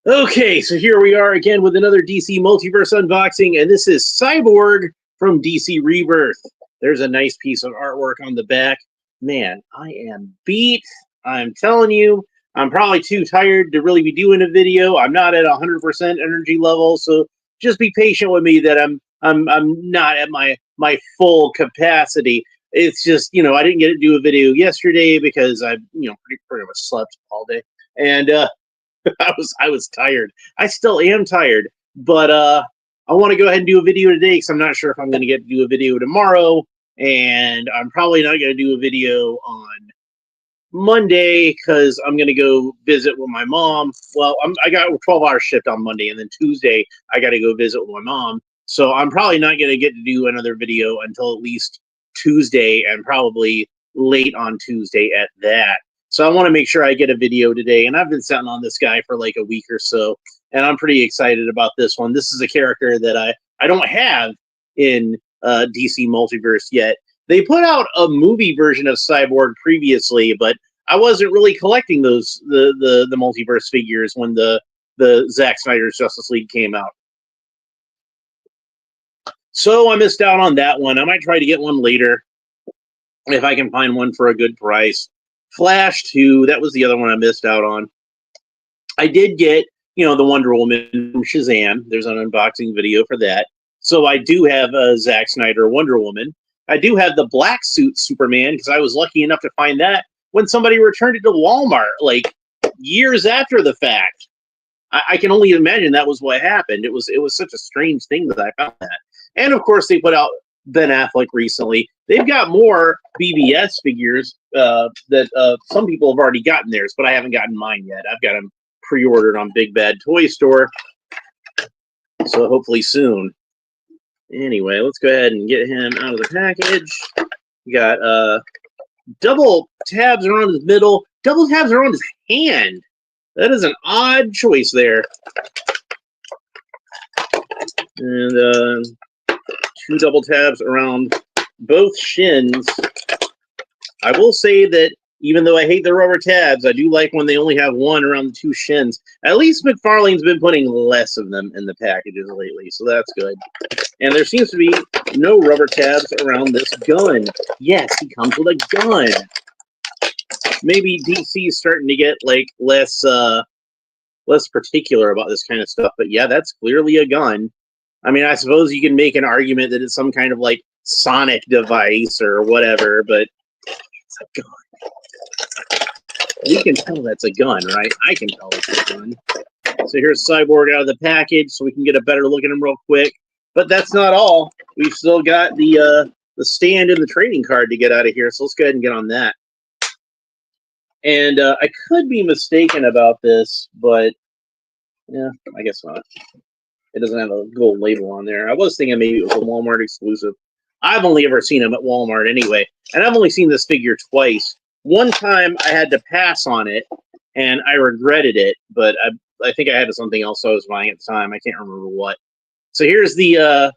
Okay, so here we are again with another DC Multiverse unboxing, and this is Cyborg from DC Rebirth. There's a nice piece of artwork on the back. Man, I am beat. I'm telling you, I'm probably too tired to really be doing a video. I'm not at 100% energy level, so just be patient with me that I'm not at my full capacity. It's just, I didn't get to do a video yesterday because I, pretty much slept all day. And I was tired. I still am tired, but I want to go ahead and do a video today because I'm not sure if I'm going to get to do a video tomorrow, and I'm probably not going to do a video on Monday because I'm going to go visit with my mom. Well, I got a 12-hour shift on Monday, and then Tuesday I got to go visit with my mom. So I'm probably not going to get to do another video until at least Tuesday, and probably late on Tuesday at that. So I want to make sure I get a video today, and I've been sitting on this guy for like a week or so, and I'm pretty excited about this one. This is a character that I don't have in DC Multiverse yet. They put out a movie version of Cyborg previously, but I wasn't really collecting those the Multiverse figures when the Zack Snyder's Justice League came out. So I missed out on that one. I might try to get one later if I can find one for a good price. Flash 2, that was the other one I missed out on. I did get, the Wonder Woman from Shazam. There's an unboxing video for that. So I do have a Zack Snyder Wonder Woman. I do have the black suit Superman because I was lucky enough to find that when somebody returned it to Walmart, like years after the fact. I can only imagine that was what happened. It was such a strange thing that I found that. And of course, they put out Ben Affleck recently. They've got more BBS figures that some people have already gotten theirs, but I haven't gotten mine yet. I've got them pre-ordered on Big Bad Toy Store, so hopefully soon. Anyway, let's go ahead and get him out of the package. We got double tabs around his middle, double tabs around his hand. That is an odd choice there. And two double tabs around both shins. I will say that even though I hate the rubber tabs, I do like when they only have one around the two shins. At least Mcfarlane's been putting less of them in the packages lately, so that's good. And there seems to be no rubber tabs around this gun. Yes, he comes with a gun. Maybe DC's starting to get like less particular about this kind of stuff, but yeah, that's clearly a gun. I mean, I suppose you can make an argument that it's some kind of like sonic device or whatever, but it's a gun. You can tell that's a gun, right? I can tell it's a gun. So here's Cyborg out of the package so we can get a better look at him real quick. But that's not all. We've still got the stand and the trading card to get out of here, so let's go ahead and get on that. And I could be mistaken about this, but yeah, I guess not. It doesn't have a gold label on there. I was thinking maybe it was a Walmart exclusive. I've only ever seen them at Walmart anyway, and I've only seen this figure twice. One time I had to pass on it, and I regretted it, but I think I had something else I was buying at the time. I can't remember what. So here's the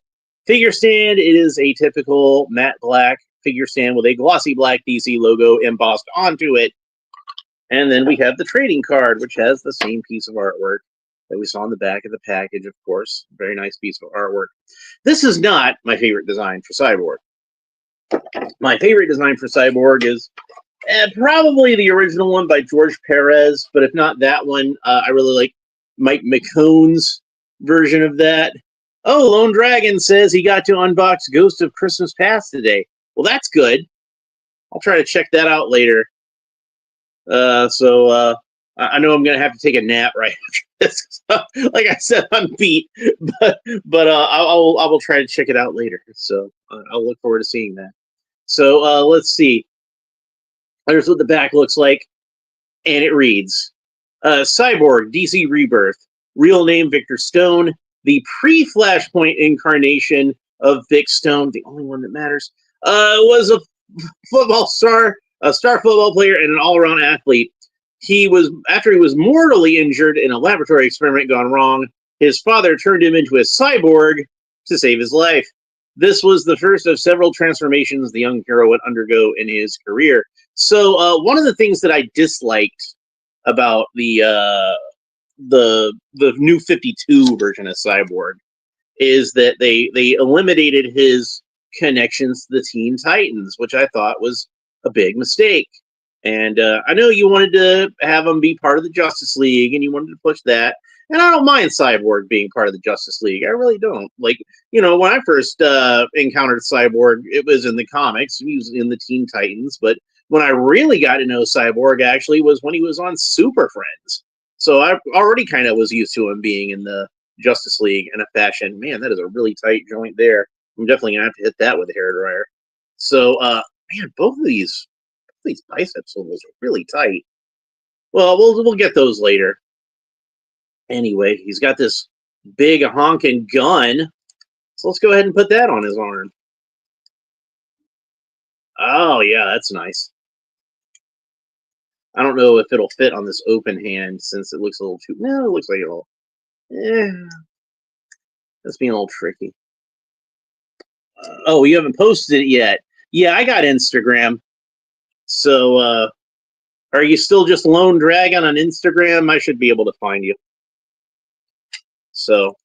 figure stand. It is a typical matte black figure stand with a glossy black DC logo embossed onto it. And then we have the trading card, which has the same piece of artwork that we saw on the back of the package, of course. Very nice piece of artwork. This is not my favorite design for Cyborg. My favorite design for Cyborg is probably the original one by George Perez, but if not that one, I really like Mike McCone's version of that. Oh, Lone Dragon says he got to unbox Ghost of Christmas Past today. Well, that's good. I'll try to check that out later. I know I'm gonna have to take a nap right after this. Like I said, I'm beat, but I will try to check it out later. So I'll look forward to seeing that. So let's see. There's what the back looks like, and it reads: Cyborg, DC Rebirth, real name Victor Stone, the pre-Flashpoint incarnation of Vic Stone, the only one that matters, was a football star. A star football player and an all-around athlete. After he was mortally injured in a laboratory experiment gone wrong, his father turned him into a cyborg to save his life. This was the first of several transformations the young hero would undergo in his career. So one of the things that I disliked about the the new 52 version of Cyborg is that they eliminated his connections to the Teen Titans, which I thought was a big mistake. And I know you wanted to have him be part of the Justice League, and you wanted to push that. And I don't mind Cyborg being part of the Justice League. I really don't. Like, you know, when I first encountered Cyborg, it was in the comics. He was in the Teen Titans. But when I really got to know Cyborg, actually, was when he was on Super Friends. So I already kind of was used to him being in the Justice League in a fashion. Man, that is a really tight joint there. I'm definitely going to have to hit that with a hairdryer. So, man, both of these bicep swivels are really tight. Well, we'll get those later. Anyway, he's got this big honking gun. So let's go ahead and put that on his arm. Oh, yeah, that's nice. I don't know if it'll fit on this open hand since it looks a little too... No, it looks like it'll... That's being a little tricky. Oh, you haven't posted it yet. Yeah, I got Instagram. So, are you still just Lone Dragon on Instagram? I should be able to find you. So,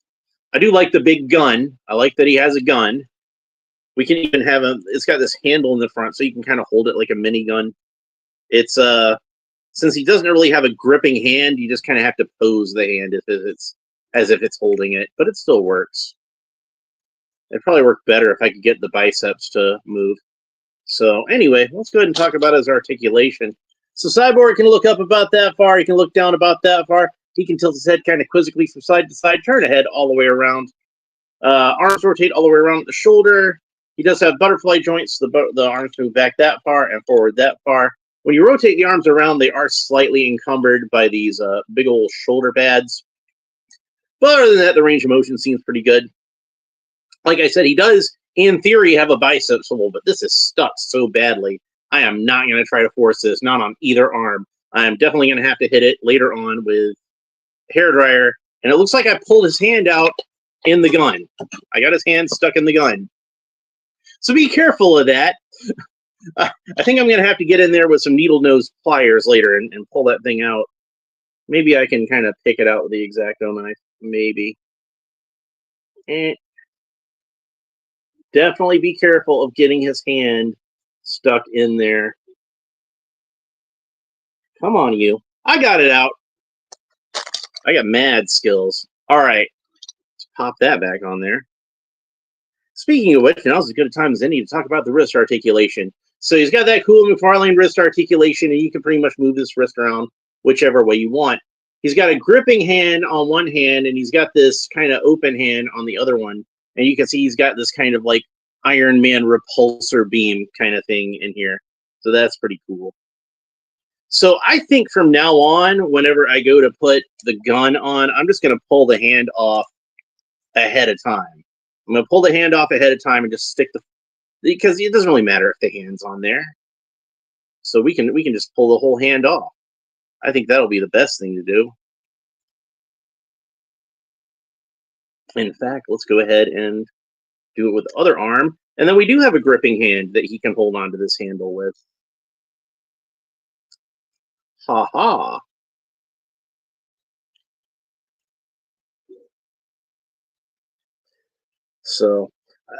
I do like the big gun. I like that he has a gun. We can even have it's got this handle in the front, so you can kind of hold it like a minigun. It's, since he doesn't really have a gripping hand, you just kind of have to pose the hand as if it's holding it, but it still works. It'd probably work better if I could get the biceps to move. So anyway, let's go ahead and talk about his articulation. So Cyborg can look up about that far. He can look down about that far. He can tilt his head kind of quizzically from side to side, turn ahead all the way around. Arms rotate all the way around the shoulder. He does have butterfly joints. The arms move back that far and forward that far. When you rotate the arms around, they are slightly encumbered by these big old shoulder pads. But other than that, the range of motion seems pretty good. Like I said, he does, in theory, have a bicep swivel, but this is stuck so badly. I am not going to try to force this, not on either arm. I am definitely going to have to hit it later on with a hairdryer. And it looks like I pulled his hand out in the gun. I got his hand stuck in the gun. So be careful of that. I think I'm going to have to get in there with some needle nose pliers later and pull that thing out. Maybe I can kind of pick it out with the X-Acto knife. Maybe. Definitely be careful of getting his hand stuck in there. Come on, you. I got it out. I got mad skills. All right. Let's pop that back on there. Speaking of which, now's as good a time as any to talk about the wrist articulation. So he's got that cool Mcfarlane wrist articulation, and you can pretty much move this wrist around whichever way you want. He's got a gripping hand on one hand, and he's got this kind of open hand on the other one. And you can see he's got this kind of like Iron Man repulsor beam kind of thing in here. So that's pretty cool. So I think from now on, whenever I go to put the gun on, I'm just going to pull the hand off ahead of time. I'm going to pull the hand off ahead of time and just stick because it doesn't really matter if the hand's on there. So we can just pull the whole hand off. I think that'll be the best thing to do. In fact, let's go ahead and do it with the other arm. And then we do have a gripping hand that he can hold onto this handle with. Ha ha. So,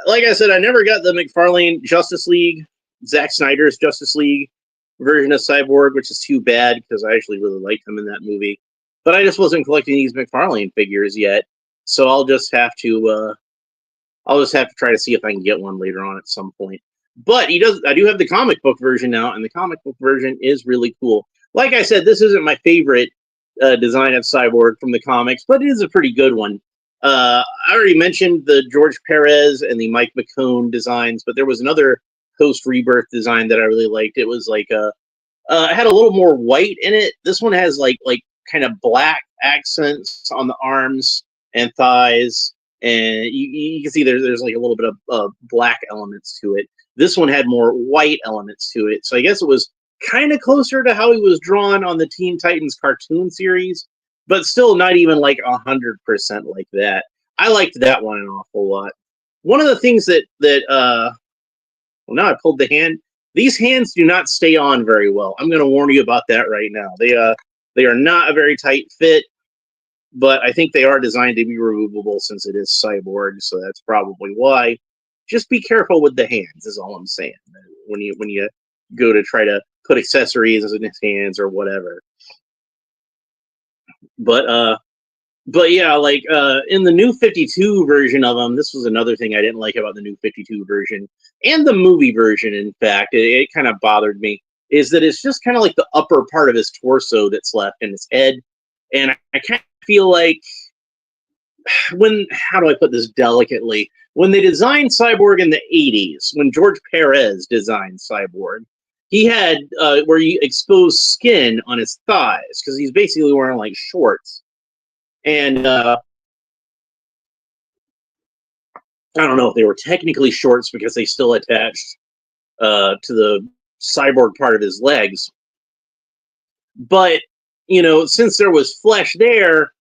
like I said, I never got the Mcfarlane Justice League, Zack Snyder's Justice League version of Cyborg, which is too bad because I actually really liked him in that movie. But I just wasn't collecting these Mcfarlane figures yet, so I'll just have to try to see if I can get one later on at some point. But I do have the comic book version now, and the comic book version is really cool. Like I said, this isn't my favorite design of Cyborg from the comics, but it is a pretty good one. I already mentioned the George Perez and the Mike McCone designs, but there was another post-Rebirth design that I really liked. It was like it had a little more white in it. This one has like kind of black accents on the arms and thighs, and you can see there's like a little bit of black elements to it. This one had more white elements to it, so I guess it was kind of closer to how he was drawn on the Teen Titans cartoon series, but still not even like 100% like that. I liked that one an awful lot. One of the things that well, now I pulled the hand. These hands do not stay on very well. I'm going to warn you about that right now. They are not a very tight fit. but I think they are designed to be removable since it is Cyborg, so that's probably why. Just be careful with the hands, is all I'm saying. When you go to try to put accessories in his hands or whatever. But yeah, like in the new 52 version of him, this was another thing I didn't like about the new 52 version and the movie version. In fact, it kind of bothered me. Is that it's just kind of like the upper part of his torso that's left in his head, and I kind of feel like how do I put this delicately? When they designed Cyborg in the 80s, when George Perez designed Cyborg, he had where you expose skin on his thighs because he's basically wearing like shorts. And I don't know if they were technically shorts because they still attached to the cyborg part of his legs. But, since there was flesh there,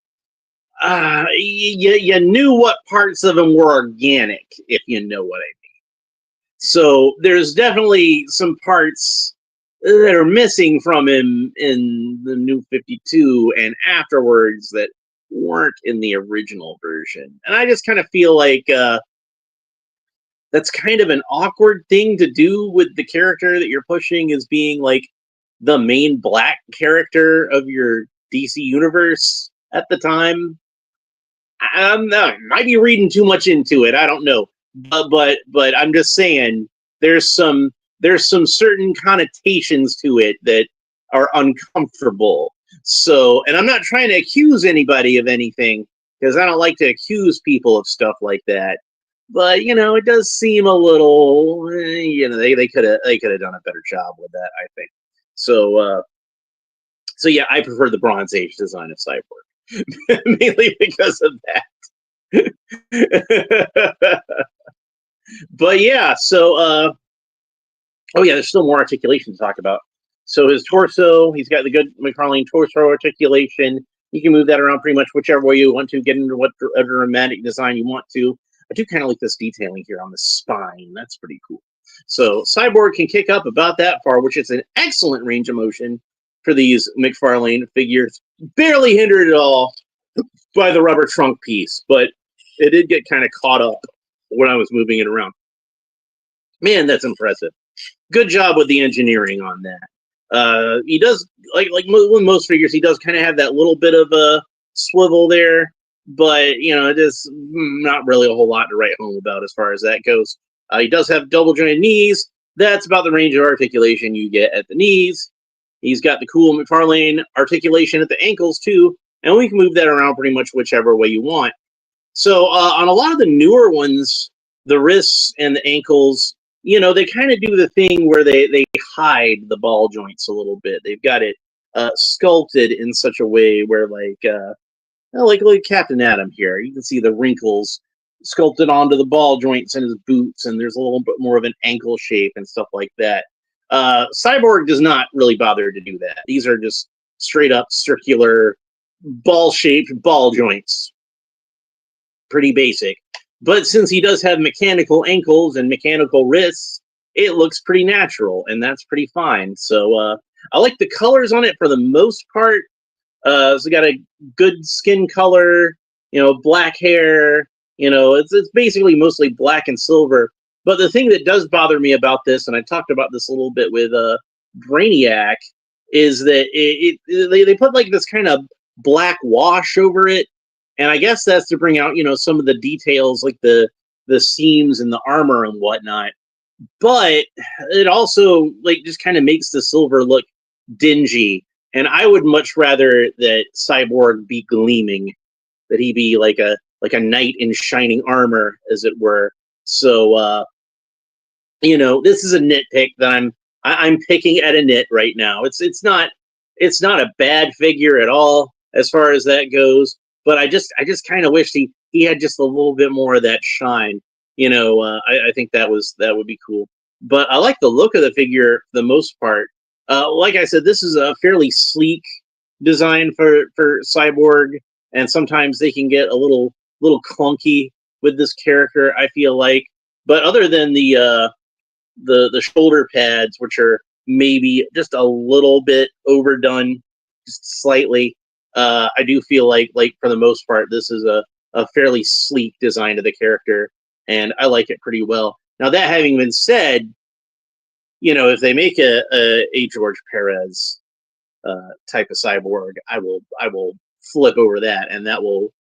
you knew what parts of him were organic, if you know what I mean. So there's definitely some parts that are missing from him in the new 52 and afterwards that weren't in the original version. And I just kind of feel like that's kind of an awkward thing to do with the character that you're pushing as being like the main black character of your DC universe at the time. I might be reading too much into it. I don't know, but I'm just saying there's some certain connotations to it that are uncomfortable. So, and I'm not trying to accuse anybody of anything because I don't like to accuse people of stuff like that. But it does seem a little. They could have done a better job with that, I think. So yeah, I prefer the Bronze Age design of Cyborg mainly because of that. But yeah, so oh yeah, there's still more articulation to talk about. So his torso, he's got the good Mcfarlane torso articulation. You can move that around pretty much whichever way you want to, get into whatever dramatic design you want to. I do kind of like this detailing here on the spine. That's pretty cool. So Cyborg can kick up about that far, which is an excellent range of motion for these Mcfarlane figures. Barely hindered at all by the rubber trunk piece, but it did get kind of caught up when I was moving it around. Man, that's impressive. Good job with the engineering on that. He does, like with most figures, he does kind of have that little bit of a swivel there, but it is not really a whole lot to write home about as far as that goes. He does have double jointed knees. That's about the range of articulation you get at the knees. He's got the cool Mcfarlane articulation at the ankles too, and we can move that around pretty much whichever way you want. So on a lot of the newer ones, the wrists and the ankles, they kind of do the thing where they hide the ball joints a little bit. They've got it sculpted in such a way where like Captain Atom here, you can see the wrinkles sculpted onto the ball joints in his boots, and there's a little bit more of an ankle shape and stuff like that. Cyborg does not really bother to do that. These are just straight up circular ball-shaped ball joints. Pretty basic. But since he does have mechanical ankles and mechanical wrists, it looks pretty natural, and that's pretty fine. So I like the colors on it for the most part. So got a good skin color, black hair. It's basically mostly black and silver. But the thing that does bother me about this, and I talked about this a little bit with Brainiac, is that they put like this kind of black wash over it. And I guess that's to bring out, some of the details like the seams and the armor and whatnot. But it also just kind of makes the silver look dingy. And I would much rather that Cyborg be gleaming, that he be like a knight in shining armor, as it were. So this is a nitpick that I'm picking at a nit right now. It's not a bad figure at all as far as that goes. But I just kind of wished he had just a little bit more of that shine. I think that would be cool. But I like the look of the figure for the most part. Like I said, this is a fairly sleek design for Cyborg, and sometimes they can get a little clunky with this character, I feel like. But other than the shoulder pads, which are maybe just a little bit overdone, just slightly. I do feel like for the most part, this is a fairly sleek design of the character, and I like it pretty well. Now, that having been said, if they make a George Perez type of Cyborg, I will flip over that, and that will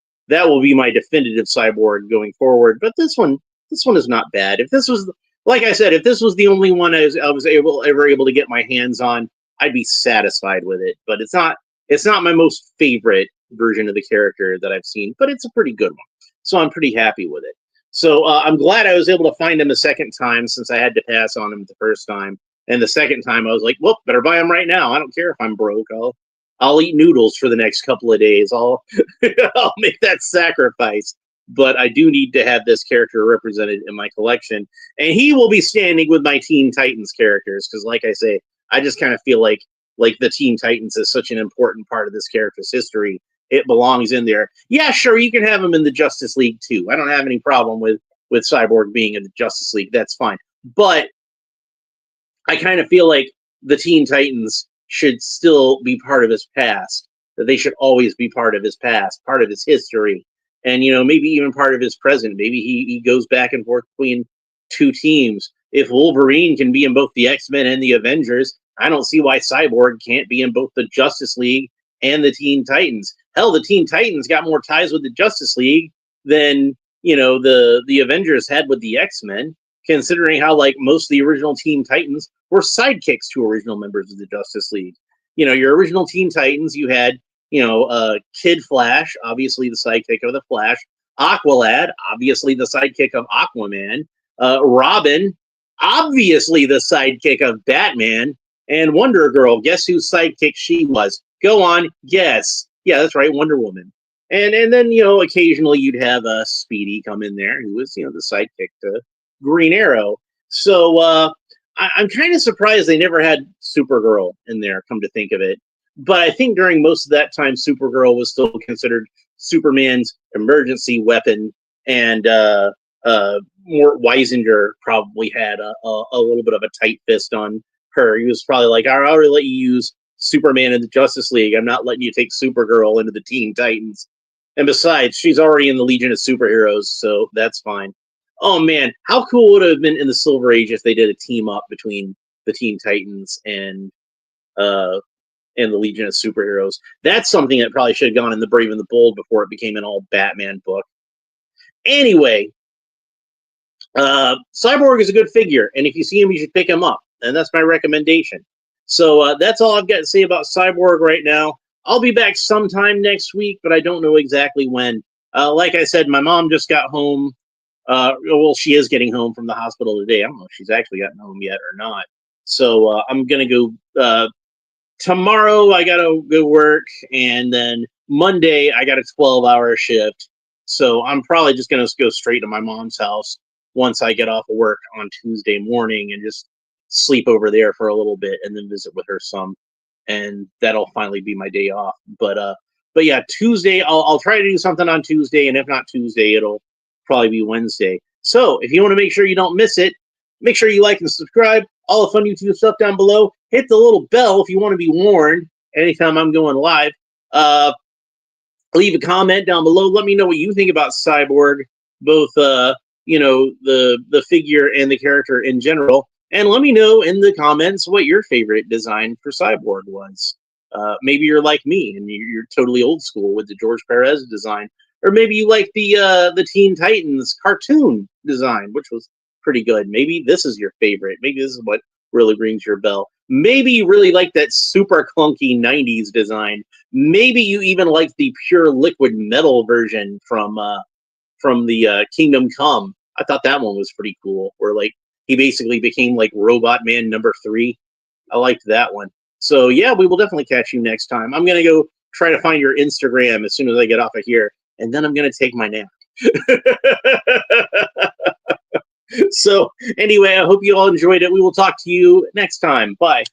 be my definitive Cyborg going forward. But this one is not bad. If this was, like I said, if this was the only one I was ever able to get my hands on, I'd be satisfied with it. But it's not my most favorite version of the character that I've seen, but it's a pretty good one. So I'm pretty happy with it. So I'm glad I was able to find him a second time, since I had to pass on him the first time. And the second time I was like, well, better buy him right now. I don't care if I'm broke. I'll eat noodles for the next couple of days. I'll I'll make that sacrifice. But I do need to have this character represented in my collection. And he will be standing with my Teen Titans characters, because like I say, I just kind of feel like the Teen Titans is such an important part of this character's history. It belongs in there. Yeah, sure, you can have him in the Justice League too. I don't have any problem with Cyborg being in the Justice League. That's fine. But I kind of feel like the Teen Titans should still be part of his past, that they should always be part of his past, part of his history, and maybe even part of his present. Maybe he goes back and forth between two teams. If Wolverine can be in both the X-Men and the Avengers, I don't see why Cyborg can't be in both the Justice League and the Teen Titans. Hell, the Teen Titans got more ties with the Justice League than the Avengers had with the X-Men, considering how most of the original Teen Titans were sidekicks to original members of the Justice League. Your original Teen Titans, you had Kid Flash, obviously the sidekick of the Flash; Aqualad, obviously the sidekick of Aquaman; Robin, obviously the sidekick of Batman; and Wonder Girl. Guess whose sidekick she was? Go on, guess. Yeah, that's right, Wonder Woman. And then occasionally you'd have Speedy come in there, who was the sidekick to Green Arrow. So I'm kind of surprised they never had Supergirl in there, come to think of it. But I think during most of that time, Supergirl was still considered Superman's emergency weapon, and Mort Weisinger probably had a little bit of a tight fist on her. He was probably like, I'll already let you use Superman in the Justice League. I'm not letting you take Supergirl into the Teen Titans. And besides, she's already in the Legion of Superheroes, so that's fine. Oh man, how cool would it have been in the Silver Age if they did a team up between the Teen Titans and the Legion of Superheroes? That's something that probably should have gone in the Brave and the Bold before it became an all Batman book. Anyway, Cyborg is a good figure, and if you see him, you should pick him up, and that's my recommendation. So that's all I've got to say about Cyborg right now. I'll be back sometime next week, but I don't know exactly when. Like I said, my mom just got home. Well, she is getting home from the hospital today. I don't know if she's actually gotten home yet or not. So I'm going to go tomorrow. I got to go work. And then Monday, I got a 12-hour shift. So I'm probably just going to go straight to my mom's house once I get off of work on Tuesday morning and just sleep over there for a little bit and then visit with her some. And that'll finally be my day off. But yeah, Tuesday, I'll try to do something on Tuesday. And if not Tuesday, it'll probably be Wednesday. So if you want to make sure you don't miss it, make sure you like and subscribe. All the fun YouTube stuff down below. Hit the little bell if you want to be warned anytime I'm going live. Leave a comment down below. Let me know what you think about Cyborg, both the figure and the character in general. And let me know in the comments what your favorite design for Cyborg was. Maybe you're like me and you're totally old school with the George Perez design. Or maybe you like the Teen Titans cartoon design, which was pretty good. Maybe this is your favorite. Maybe this is what really rings your bell. Maybe you really like that super clunky 90s design. Maybe you even like the pure liquid metal version from the Kingdom Come. I thought that one was pretty cool, where he basically became like Robot Man #3. I liked that one. So yeah, we will definitely catch you next time. I'm gonna go try to find your Instagram as soon as I get off of here, and then I'm gonna take my nap. So anyway, I hope you all enjoyed it. We will talk to you next time. Bye.